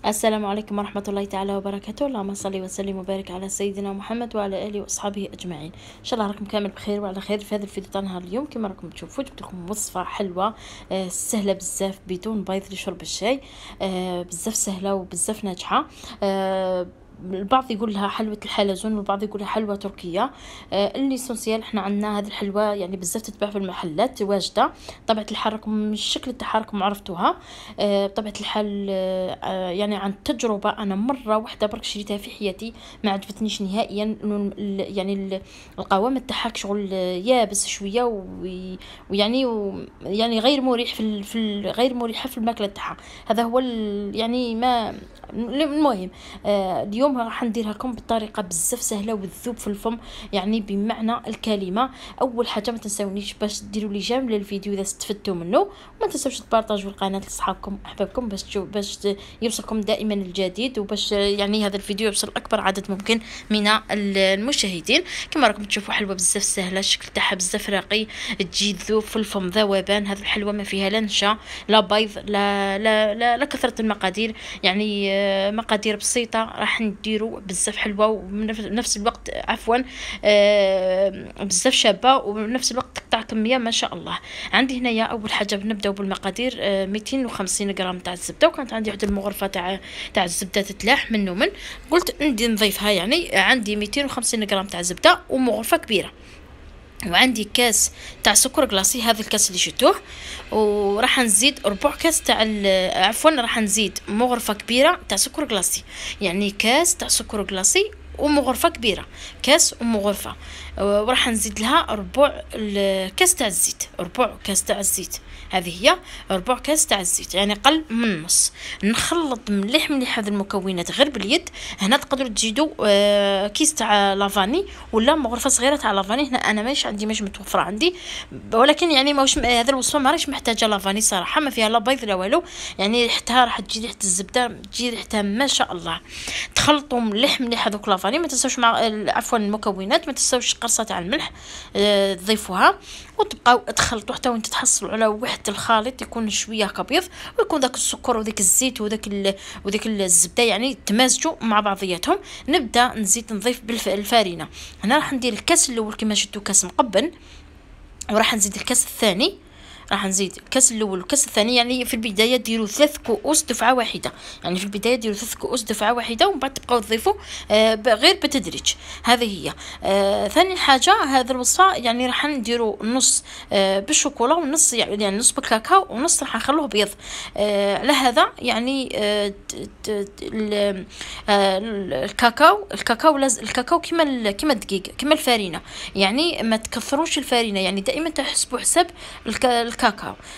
السلام عليكم ورحمة الله تعالى وبركاته. اللهم صل وسلم وبارك على سيدنا محمد وعلى آله وأصحابه أجمعين. إن شاء الله راكم كامل بخير وعلى خير. في هذا الفيديو تاع نهار اليوم كما راكم تشوفوا جبت لكم وصفة حلوة سهلة بزاف بدون بيض لشرب الشاي. بزاف سهلة وبزاف ناجحة. البعض يقول لها حلوة الحلزون والبعض يقول لها حلوة تركية. الليسونسيال احنا عندنا هذه الحلوة يعني بزاف تتباع في المحلات واجدة. طبيعة الحال راكم الشكل تاعها راكم عرفتوها. بطبيعة الحال يعني عن تجربة أنا مرة واحدة برك شريتها في حياتي ما عجبتنيش نهائيا. يعني القوام تاعها شغل يابس شوية ويعني يعني غير مريح غير مريحة في الماكلة تاعها. هذا هو يعني ما المهم. اليوم راح نديرها لكم بطريقه بزاف سهله وتذوب في الفم يعني بمعنى الكلمه. اول حاجه ما تنساونيش باش ديروا لي جيم للفيديو اذا استفدتوا منه، وما تنساوش تبارطاجوا القناه لاصحابكم احبابكم باش يوصلكم دائما الجديد، وباش يعني هذا الفيديو يوصل اكبر عدد ممكن من المشاهدين. كما راكم تشوفوا حلوه بزاف سهله، الشكل تاعها بزاف راقي، تجي تذوب في الفم ذوبان. هذه الحلوه ما فيها لا نشا لا بيض لا كثره المقادير، يعني مقادير بسيطه راح نديرو بزاف حلوه وبنفس الوقت عفوا بزاف شابه وبنفس الوقت تقطع كميه ما شاء الله. عندي هنايا اول حاجه بنبداو بالمقادير. 250 غرام تاع الزبده، وكانت عندي واحد المغرفه تاع الزبده تتلاح من قلت ندي نضيفها. يعني عندي 250 غرام تاع زبده ومغرفه كبيره، وعندي كاس تاع سكر كلاصي، هذا الكاس اللي شفتوه. وراح نزيد ربع كاس تاع عفوا راح نزيد مغرفه كبيره تاع سكر كلاصي، يعني كاس تاع سكر كلاصي ومغرفه كبيره، كاس ومغرفه. وراح نزيد لها ربع الكاس تاع الزيت، ربع كاس تاع الزيت. هذه هي ربع كاس تاع الزيت، يعني قل من نص. نخلط مليح هذه المكونات غير باليد. هنا تقدروا تزيدوا كيس تاع لافاني ولا مغرفه صغيره تاع لافاني. هنا انا ماهيش عندي، مش متوفره عندي، ولكن يعني ماهوش هذا الوصفه ما راهيش محتاجه لافاني صراحه، ما فيها لا بيض لا والو. يعني ريحتها راح تجي ريحه الزبده، تجي ريحتها ما شاء الله. تخلطوا مليح هذوك لافاني. ما تنساوش مع عفوا المكونات، ما تنساوش قرصه تاع الملح تضيفوها، وتبقاو تخلطوا حتى وين تتحصلوا على واحد الخليط يكون شويه كبيض، ويكون داك السكر وداك الزيت وداك الزبده يعني تمازجوا مع بعضياتهم. نبدا نزيد نضيف بالفارينه. هنا راح ندير الكاس الاول كما شفتوا كاس مقبل، وراح نزيد الكاس الثاني. راح نزيد الكاس الاول والكاس الثاني. يعني في البدايه ديروا 3 كؤوس دفعه واحده، يعني في البدايه ديروا 3 كؤوس دفعه واحده، ومن بعد تبقاو تضيفوا غير بالتدريج. هذه هي. ثاني حاجه هذا الوصفه يعني راح نديروا نص بالشوكولا ونص يعني نص بالكاكاو ونص راح نخلوه بيض. على هذا يعني الكاكاو كيما الدقيق كيما الفارينه، يعني ما تكثروش الفارينه، يعني دائما تحسبوا حساب الكاكاو.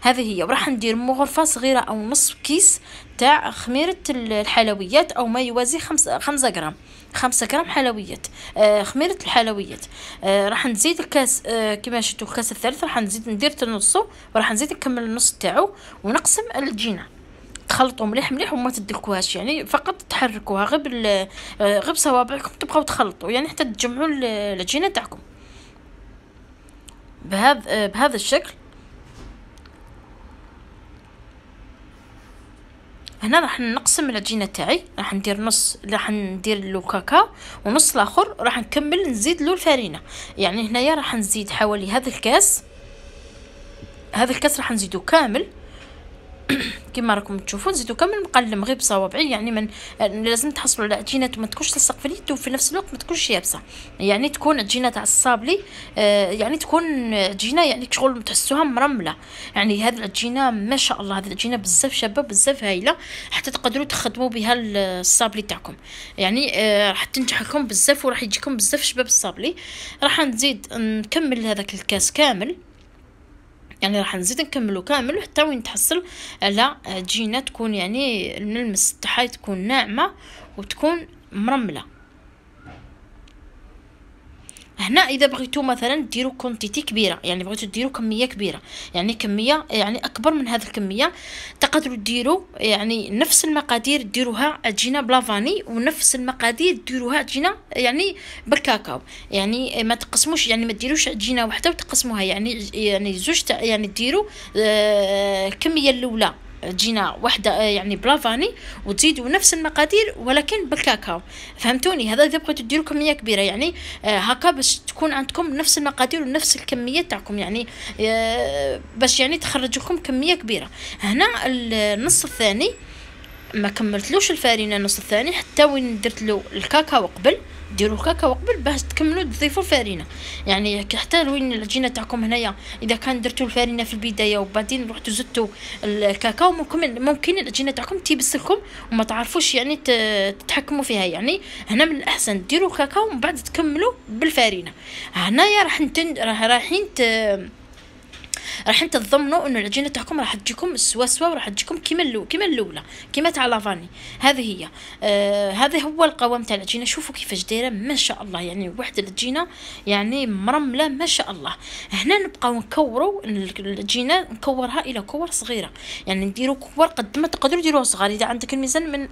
هذه هي. وراح ندير مغرفه صغيره او نصف كيس تاع خميره الحلويات او ما يوازي 5 غرام، 5 غرام حلويات، خميره الحلويات. راح نزيد الكاس كما شفتوا الكاس الثالث راح نزيد ندير نصه، وراح نزيد نكمل النص تاعو ونقسم العجينه. تخلطوا مليح وما تدلكوهاش، يعني فقط تحركوها غير بصوابعكم، تبقاو تخلطوا يعني حتى تجمعوا العجينه تاعكم بهذا الشكل. هنا راح نقسم العجينه تاعي، راح ندير نص راح ندير له كاكاو، ونص الاخر راح نكمل نزيد له الفارينه. يعني هنايا راح نزيد حوالي هذا الكاس راح نزيدو كامل كما راكم تشوفوا. نزيدو كامل مقلم غير بصوابعي، يعني من لازم تحصلوا على عجينه ما تكونش تلصق في اليد، وفي نفس الوقت ما تكونش يابسه، يعني تكون عجينه تاع الصابلي. يعني تكون عجينه يعني شغل تحسوها مرمله. يعني هذه العجينه ما شاء الله، هذه العجينه بزاف شابه بزاف هايله، حتى تقدروا تخدموا بها الصابلي تاعكم. يعني راح تنجح لكم بزاف وراح يجيكم بزاف شباب الصابلي. راح نزيد نكمل هذاك الكاس كامل، يعني راح نزيد نكملو كامل حتى وين تحصل على عجينه تكون يعني الملمس تاعها تكون ناعمه وتكون مرمله. هنا اذا بغيتو مثلا ديروا كونتيتي كبيره، يعني بغيتو ديروا كميه كبيره، يعني كميه يعني اكبر من هذه الكميه، تقدروا ديروا يعني نفس المقادير ديروها عجينه بلافاني، ونفس المقادير ديروها عجينه يعني بالكاكاو. يعني ما تقسموش، يعني ما ديروش عجينه واحده وتقسموها، يعني زوج يعني ديروا الكميه الاولى عجينه واحده يعني بلا فاني، وتزيدوا نفس المقادير ولكن بالكاكاو. فهمتوني؟ هذا اذا بغيتوا ديروا كميه كبيره يعني هكا باش تكون عندكم نفس المقادير ونفس الكميه تاعكم، يعني باش يعني تخرج لكم كميه كبيره. هنا النص الثاني ما كملتلوش الفارينه، النص الثاني حتى وين درت له الكاكاو قبل، ديروا الكاكاو قبل باش تكملوا تضيفوا الفارينه. يعني حتى وين العجينه تاعكم هنايا اذا كان درتوا الفارينه في البدايه وبعدين رحتوا زدتوا الكاكاو ممكن العجينه تاعكم تيبس لكم وما تعرفوش يعني تتحكموا فيها. يعني هنا من الاحسن ديروا الكاكاو ومن بعد تكملوا بالفارينه. هنايا راح تضمنوا انه العجينه تاعكم راح تجيكم سوا وراح تجيكم كيما الاولى كيما تاع لافاني. هذه هي هذا هو القوام تاع العجينه. شوفوا كيفاش دايره ما شاء الله، يعني وحده العجينه يعني مرمله ما شاء الله. هنا نبقاو نكوروا العجينه، نكورها الى كور صغيره، يعني نديروا كور قد ما تقدروا ديروها صغار. اذا عندك الميزان من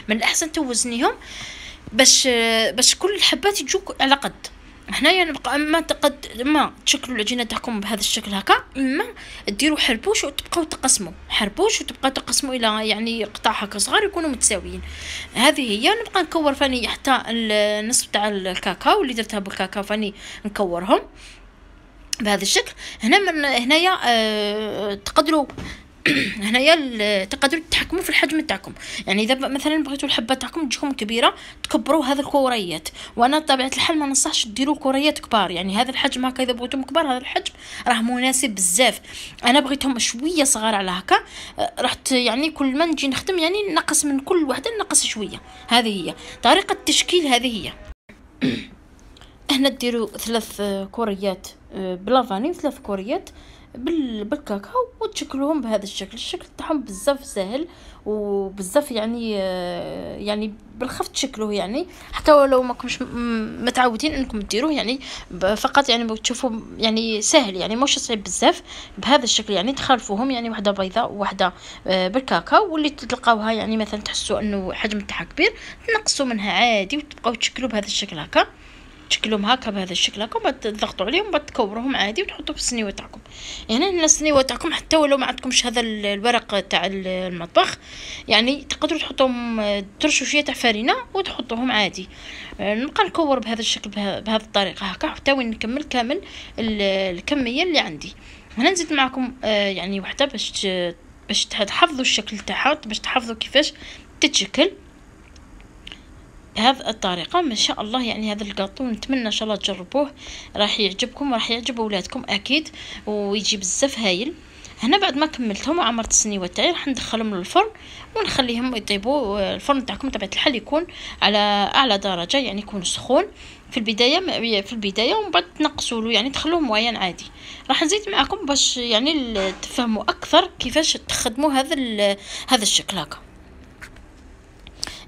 الاحسن توزنيهم باش كل الحبات يجوك على قد. هنايا نبقى ما تشكلوا العجينه تاعكم بهذا الشكل هكا، اما ديروا حربوش وتبقاو تقسموا الى يعني قطع هكا صغار يكونوا متساويين. هذه هي. نبقى نكور فاني حتى النصف تاع الكاكاو اللي درتها بالكاكاو فاني نكورهم بهذا الشكل. هنايا تقدروا تقدروا تتحكموا في الحجم تاعكم. يعني اذا مثلا بغيتوا الحبه تاعكم تجيكم كبيره تكبروا هذه الكوريات، وانا طبيعه الحال ما ننصحش ديروا كوريات كبار. يعني هذا الحجم هكا اذا بغيتهم كبار هذا الحجم راه مناسب بزاف. انا بغيتهم شويه صغار على هكا، رحت يعني كل ما نجي نخدم يعني نقص من كل وحده نقص شويه. هذه هي طريقه التشكيل. هذه هي. هنا ديروا 3 كوريات بلافاني و3 كوريات بالكاكاو وتشكلوهم بهذا الشكل تاعهم بزاف سهل وبزاف يعني بالخف تشكلوه. يعني حتى ولو ماكمش متعودين انكم ديروه، يعني فقط يعني تشوفوا يعني سهل، يعني مش صعيب بزاف بهذا الشكل. يعني تخلفوهم يعني واحده بيضاء وواحده بالكاكاو، واللي تلقاوها يعني مثلا تحسوا انه حجم تاعها كبير تنقصوا منها عادي وتبقاو تشكلوا بهذا الشكل هكا. تشكلهم هكا بهذا الشكل هكا وبعد تضغطوا عليهم وبعد تكوروهم عادي وتحطوا في السنيوه تاعكم. يعني السنيوه تاعكم حتى ولو ما عندكمش هذا الورق تاع المطبخ يعني تقدروا تحطوهم ترشوا شويه تاع فرينه وتحطوهم عادي. نبقى نكور بهذا الشكل بهذه الطريقه هكا حتى وين نكمل كامل الكميه اللي عندي. هنا نزيد معكم يعني وحده باش تحفظوا الشكل تاعها، باش تحفظوا كيفاش تتشكل بهذه الطريقه. ما شاء الله يعني هذا الكاطو نتمنى ان شاء الله تجربوه، راح يعجبكم وراح يعجب اولادكم اكيد ويجي بزاف هايل. هنا بعد ما كملتهم وعمرت السنيوه تاعي راح ندخلهم للفرن ونخليهم يطيبوا. الفرن تاعكم طبيعه الحال يكون على اعلى درجه، يعني يكون سخون في البدايه ومن بعد تنقصوا له يعني تخلوه موين عادي. راح نزيد معكم باش يعني تفهموا اكثر كيفاش تخدموا هذا الشكل هكا.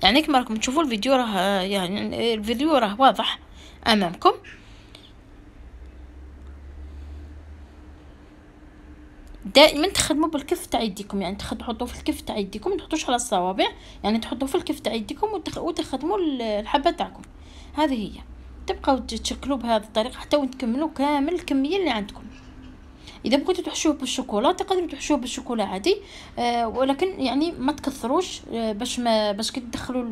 يعني كما راكم تشوفوا الفيديو راه يعني الفيديو راه واضح امامكم. دائما تخدموا بالكف تاع يديكم، يعني تحطوا في الكف تاع يديكم، ما تحطوش على الصوابع، يعني تحطوا في الكف تاع يديكم وتخدموا الحبه تاعكم. هذه هي. تبقاو تشكلوا بهذه الطريقه حتى وتكملوا كامل الكميه اللي عندكم. اذا بغيتوا تحشوه بالشوكولا تقدروا تحشوه بالشوكولا عادي، ولكن يعني ما تكثروش باش كي تدخلوا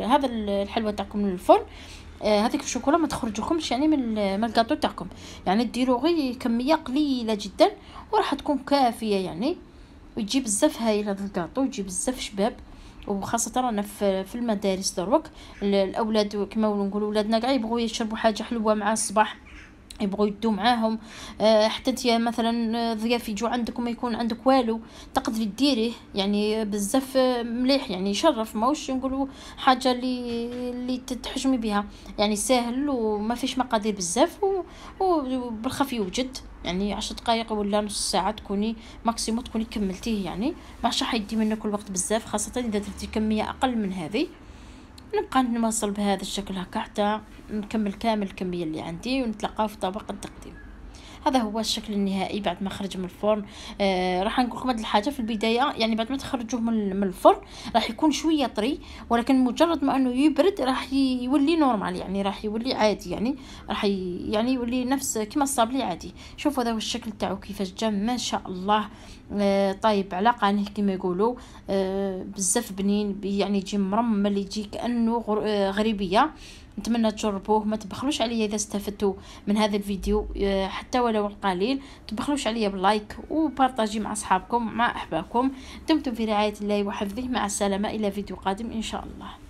هذا الحلوه تاعكم للفرن هذيك الشوكولا ما تخرج لكمش يعني من الكاطو تاعكم. يعني ديروا غير كميه قليله جدا وراح تكون كافيه يعني، ويجي بزاف هايل هذا الكاطو، يجي بزاف شباب. وخاصه رانا في المدارس دروك الاولاد كما نقولوا ولادنا كاع يبغوا يشربوا حاجه حلوه مع الصباح، يبغوا يدوا معاهم. حتى انت مثلا ضياف يجوا عندكم ما يكون عندك والو تقدري ديريه يعني بزاف مليح، يعني يشرف ماوش نقولوا حاجه اللي تحجمي بها، يعني ساهل وما فيش مقادير بزاف وبالخف يوجد. يعني 10 دقائق ولا نص ساعه تكوني ماكسيموم تكوني كملتيه، يعني ما راح يدي منك الوقت بزاف، خاصه اذا درتي كميه اقل من هذه. نبقى نواصل بهذا الشكل هكا حتى نكمل كامل الكميه اللي عندي ونتلاقاو في طبق التقديم. هذا هو الشكل النهائي بعد ما خرج من الفرن. راح نقول لكم هذه الحاجه في البدايه، يعني بعد ما تخرجوه من الفرن راح يكون شويه طري، ولكن مجرد ما انه يبرد راح يولي نورمال، يعني راح يولي عادي، يعني راح يعني يولي نفس كما الصابلي عادي. شوفوا هذا هو الشكل تاعو كيفاش جا ما شاء الله. طيب على قانه كما يقولوا. بزاف بنين، يعني يجي مرمل، يجي كانه غريبيه. نتمنى تجربوه، ما تبخلوش عليا اذا استفدتوا من هذا الفيديو حتى ولو القليل. تبخلوش عليا باللايك وبارطاجي مع اصحابكم مع احبابكم. دمتم في رعاية الله وحفظه، مع السلامة، الى فيديو قادم ان شاء الله.